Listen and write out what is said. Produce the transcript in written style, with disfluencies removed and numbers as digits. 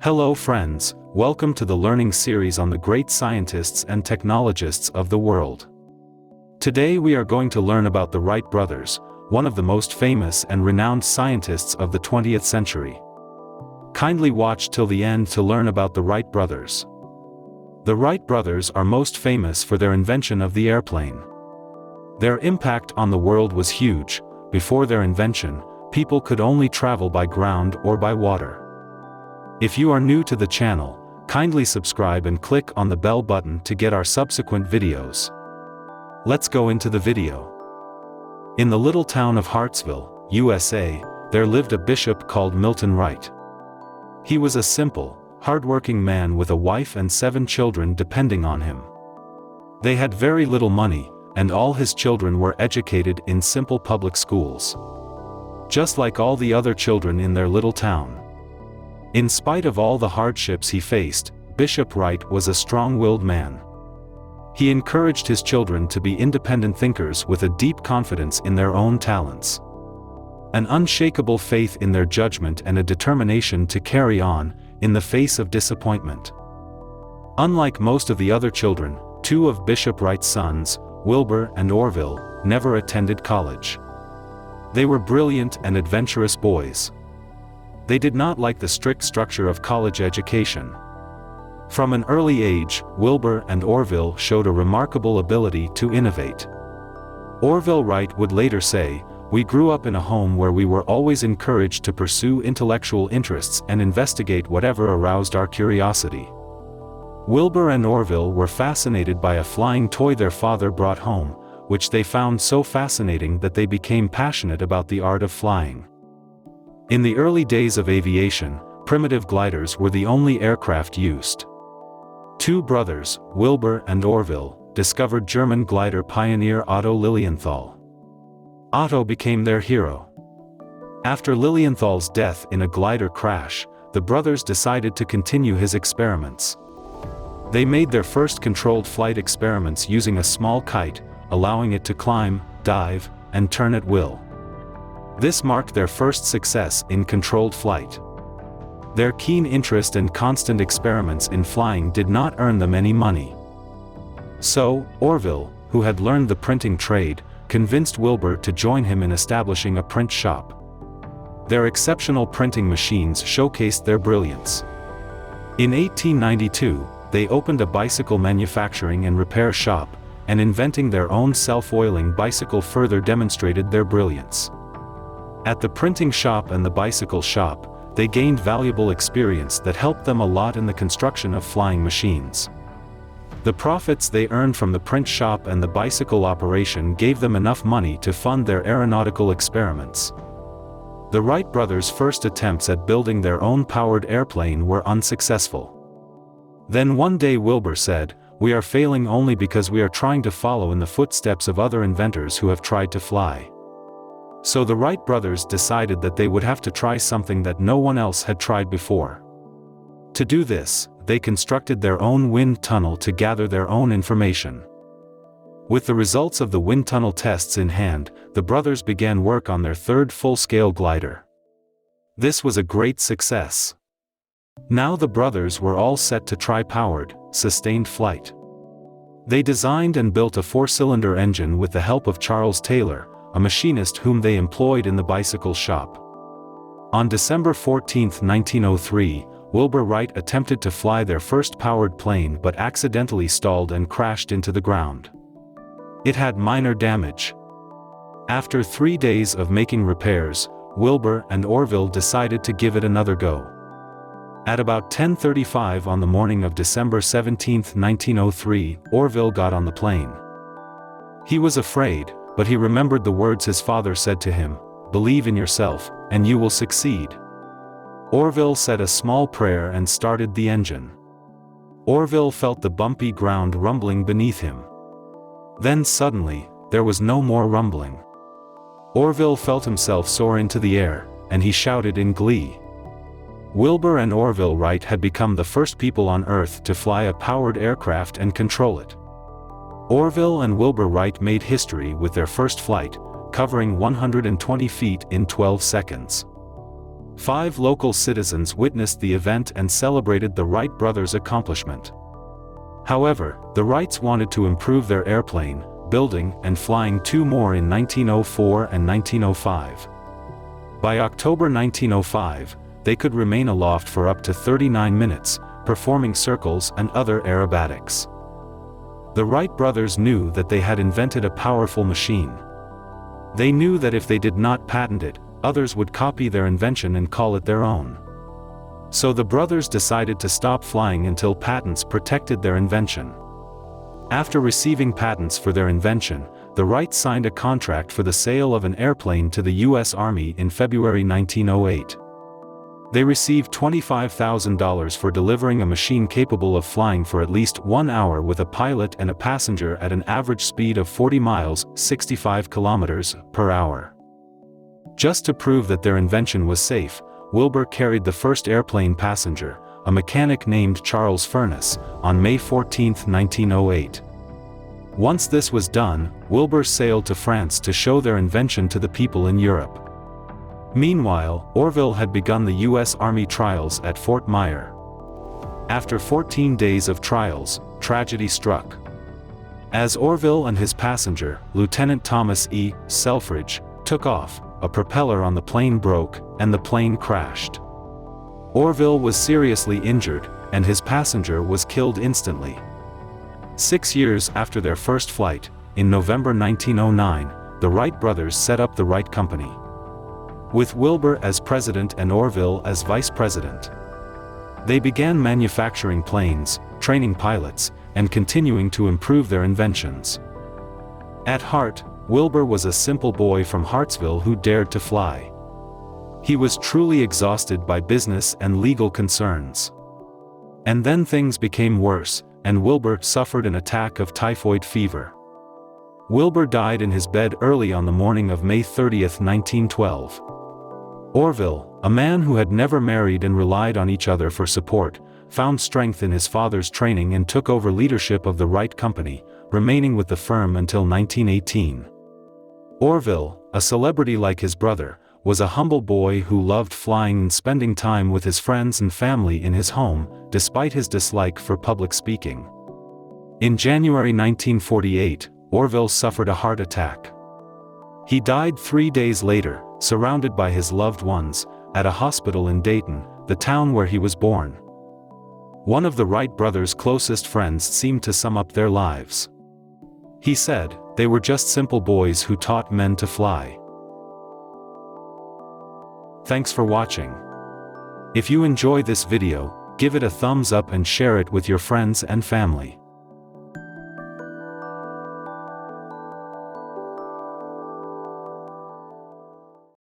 Hello friends, welcome to the learning series on the great scientists and technologists of the world. Today we are going to learn about the Wright brothers, one of the most famous and renowned scientists of the 20th century. Kindly watch till the end to learn about the Wright brothers. The Wright brothers are most famous for their invention of the airplane. Their impact on the world was huge. Before their invention, people could only travel by ground or by water. If you are new to the channel, kindly subscribe and click on the bell button to get our subsequent videos. Let's go into the video. In the little town of Hartsville, USA, there lived a bishop called Milton Wright. He was a simple, hardworking man with a wife and 7 children depending on him. They had very little money, and all his children were educated in simple public schools. Just like all the other children in their little town. In spite of all the hardships he faced, Bishop Wright was a strong-willed man. He encouraged his children to be independent thinkers with a deep confidence in their own talents. An unshakable faith in their judgment and a determination to carry on, in the face of disappointment. Unlike most of the other children, 2 of Bishop Wright's sons, Wilbur and Orville, never attended college. They were brilliant and adventurous boys. They did not like the strict structure of college education. From an early age, Wilbur and Orville showed a remarkable ability to innovate. Orville Wright would later say, "We grew up in a home where we were always encouraged to pursue intellectual interests and investigate whatever aroused our curiosity." Wilbur and Orville were fascinated by a flying toy their father brought home, which they found so fascinating that they became passionate about the art of flying. In the early days of aviation, primitive gliders were the only aircraft used. 2 brothers, Wilbur and Orville, discovered German glider pioneer Otto Lilienthal. Otto became their hero. After Lilienthal's death in a glider crash, the brothers decided to continue his experiments. They made their first controlled flight experiments using a small kite, allowing it to climb, dive, and turn at will. This marked their first success in controlled flight. Their keen interest and constant experiments in flying did not earn them any money. So, Orville, who had learned the printing trade, convinced Wilbur to join him in establishing a print shop. Their exceptional printing machines showcased their brilliance. In 1892, they opened a bicycle manufacturing and repair shop, and inventing their own self-oiling bicycle further demonstrated their brilliance. At the printing shop and the bicycle shop, they gained valuable experience that helped them a lot in the construction of flying machines. The profits they earned from the print shop and the bicycle operation gave them enough money to fund their aeronautical experiments. The Wright brothers' first attempts at building their own powered airplane were unsuccessful. Then one day Wilbur said, "We are failing only because we are trying to follow in the footsteps of other inventors who have tried to fly." So the Wright brothers decided that they would have to try something that no one else had tried before. To do this, they constructed their own wind tunnel to gather their own information. With the results of the wind tunnel tests in hand, the brothers began work on their 3rd full-scale glider. This was a great success. Now the brothers were all set to try powered, sustained flight. They designed and built a 4-cylinder engine with the help of Charles Taylor, a machinist whom they employed in the bicycle shop. On December 14, 1903, Wilbur Wright attempted to fly their first powered plane but accidentally stalled and crashed into the ground. It had minor damage. After 3 days of making repairs, Wilbur and Orville decided to give it another go. At about 10:35 on the morning of December 17, 1903, Orville got on the plane. He was afraid, but he remembered the words his father said to him, "Believe in yourself, and you will succeed." Orville said a small prayer and started the engine. Orville felt the bumpy ground rumbling beneath him. Then suddenly, there was no more rumbling. Orville felt himself soar into the air, and he shouted in glee. Wilbur and Orville Wright had become the first people on Earth to fly a powered aircraft and control it. Orville and Wilbur Wright made history with their first flight, covering 120 feet in 12 seconds. 5 local citizens witnessed the event and celebrated the Wright brothers' accomplishment. However, the Wrights wanted to improve their airplane, building and flying 2 more in 1904 and 1905. By October 1905, they could remain aloft for up to 39 minutes, performing circles and other aerobatics. The Wright brothers knew that they had invented a powerful machine. They knew that if they did not patent it, others would copy their invention and call it their own. So the brothers decided to stop flying until patents protected their invention. After receiving patents for their invention, the Wrights signed a contract for the sale of an airplane to the U.S. Army in February 1908. They received $25,000 for delivering a machine capable of flying for at least 1 hour with a pilot and a passenger at an average speed of 40 miles (65 kilometers) per hour. Just to prove that their invention was safe, Wilbur carried the first airplane passenger, a mechanic named Charles Furnace, on May 14, 1908. Once this was done, Wilbur sailed to France to show their invention to the people in Europe. Meanwhile, Orville had begun the U.S. Army trials at Fort Myer. After 14 days of trials, tragedy struck. As Orville and his passenger, Lieutenant Thomas E. Selfridge, took off, a propeller on the plane broke, and the plane crashed. Orville was seriously injured, and his passenger was killed instantly. 6 years after their first flight, in November 1909, the Wright brothers set up the Wright Company, with Wilbur as president and Orville as vice president. They began manufacturing planes, training pilots, and continuing to improve their inventions. At heart, Wilbur was a simple boy from Hartsville who dared to fly. He was truly exhausted by business and legal concerns. And then things became worse, and Wilbur suffered an attack of typhoid fever. Wilbur died in his bed early on the morning of May 30, 1912. Orville, a man who had never married and relied on each other for support, found strength in his father's training and took over leadership of the Wright Company, remaining with the firm until 1918. Orville, a celebrity like his brother, was a humble boy who loved flying and spending time with his friends and family in his home, despite his dislike for public speaking. In January 1948, Orville suffered a heart attack. He died 3 days later, surrounded by his loved ones, at a hospital in Dayton, the town where he was born. One of the Wright brothers' closest friends seemed to sum up their lives. He said, "They were just simple boys who taught men to fly." Thanks for watching. If you enjoyed this video, give it a thumbs up and share it with your friends and family.